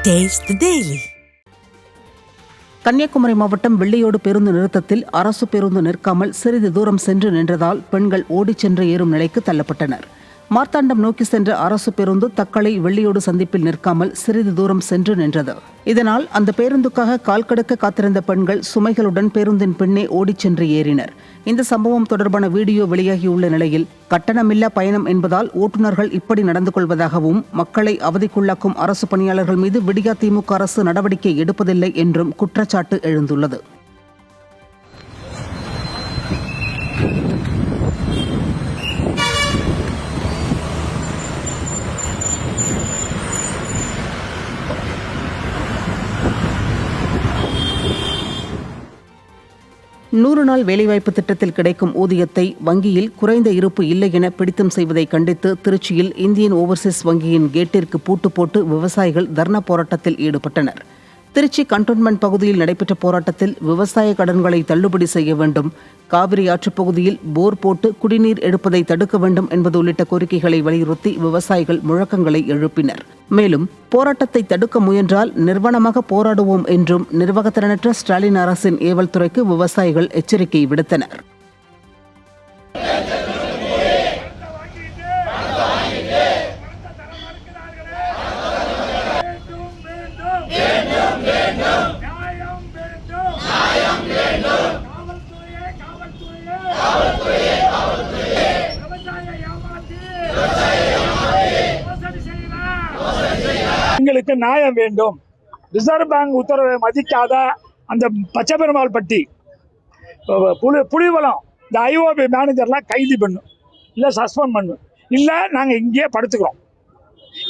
Taste the Daily. Kanyakumari மாவட்டம் வெள்ளியோடு பேருந்து நிறுத்தத்தில் அரசு பேருந்து நிற்காமல் சிறிது தூரம் சென்று நின்றதால் பெண்கள் ஓடிச் சென்று ஏறும் நிலைக்கு தள்ளப்பட்டனர். மார்த்தாண்டம் நோக்கி சென்ற அரசு பேருந்து தக்கலை வெள்ளியோடு சந்திப்பில் நிற்காமல் சிறிது தூரம் சென்று நின்றது. இதனால் அந்த பேருந்துக்காக கால் கடுக்க காத்திருந்த பெண்கள் சுமைகளுடன் பேருந்தின் பின்னே ஓடிச் சென்று ஏறினர். இந்த சம்பவம் தொடர்பான வீடியோ வெளியாகியுள்ள நிலையில் கட்டணமில்லா பயணம் என்பதால் ஓட்டுநர்கள் இப்படி நடந்து கொள்வதாகவும் மக்களை அவதிக்குள்ளாக்கும் அரசு பணியாளர்கள் மீது விடியா திமுக அரசு நடவடிக்கை எடுப்பதில்லை என்றும் குற்றச்சாட்டு எழுந்துள்ளது. நூறு நாள் வேலைவாய்ப்பு திட்டத்தில் கிடைக்கும் ஊதியத்தை வங்கியில் குறைந்த இருப்பு இல்லை என பிடித்தம் செய்வதை கண்டித்து திருச்சியில் இந்தியன் ஓவர்சீஸ் வங்கியின் கேட்டிற்கு பூட்டு போட்டு விவசாயிகள் தர்ணா போராட்டத்தில் ஈடுபட்டனர். திருச்சி கண்டோன்மெண்ட் பகுதியில் நடைபெற்ற போராட்டத்தில் விவசாய கடன்களை தள்ளுபடி செய்ய வேண்டும், காவிரி ஆற்றுப் பகுதியில் போர் போட்டு குடிநீர் எடுப்பதை தடுக்க வேண்டும் என்பது உள்ளிட்ட கோரிக்கைகளை வலியுறுத்தி விவசாயிகள் முழக்கங்களை எழுப்பினர். மேலும் போராட்டத்தை தடுக்க முயன்றால் நிர்வாணமாக போராடுவோம் என்றும் நிர்வாகத்திறனற்ற ஸ்டாலின் அரசின் ஏவல் துறைக்கு விவசாயிகள் எச்சரிக்கை விடுத்தனர். எங்களுக்கு நியாயம் வேண்டும். ரிசர்வ் பேங்க் உத்தரவை மதிக்காத அந்த பச்சைபெருமாள் பட்டி புலிவலம் இந்த ஐஓபி மேனேஜர்லாம் கைது பண்ணும், இல்லை சஸ்பெண்ட் பண்ணும், இல்லை நாங்கள் இங்கேயே படுத்துக்கிறோம்,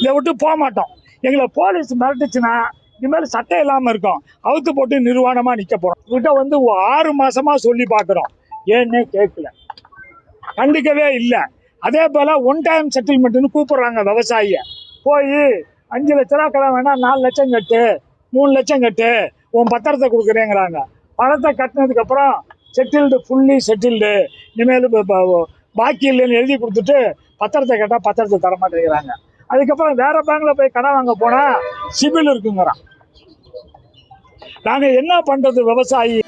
இதை விட்டு போக மாட்டோம். எங்களை போலீஸ் மிரட்டுச்சுன்னா இனிமேல் சட்டம் இல்லாமல் இருக்கும், அவுத்து போட்டு நிர்வாணமாக நிற்க போகிறோம். இவர்கிட்ட 6 மாதமாக சொல்லி பார்க்குறோம், ஏன்னே கேட்கல, கண்டிக்கவே இல்லை. அதே போல் ஒன் டைம் செட்டில்மெண்ட்டுன்னு கூப்பிட்றாங்க விவசாயியை. போய் 5 லட்ச ரூபா கடன் வேணால் 4 லட்சம் கட்டு, 3 லட்சம் கட்டு, உன் பத்திரத்தை கொடுக்குறேங்கிறாங்க. பணத்தை கட்டினதுக்கப்புறம் செட்டில்டு, ஃபுல்லி செட்டில்டு, இனிமேல் பாக்கி இல்லைன்னு எழுதி கொடுத்துட்டு பத்திரத்தை கேட்டால் பத்திரத்தை தரமாட்டேங்கிறாங்க. அதுக்கப்புறம் வேறு பேங்கில் போய் கடன் வாங்க போனால் சிபில் இருக்குங்கிறான். நாங்கள் என்ன பண்ணுறது விவசாயி?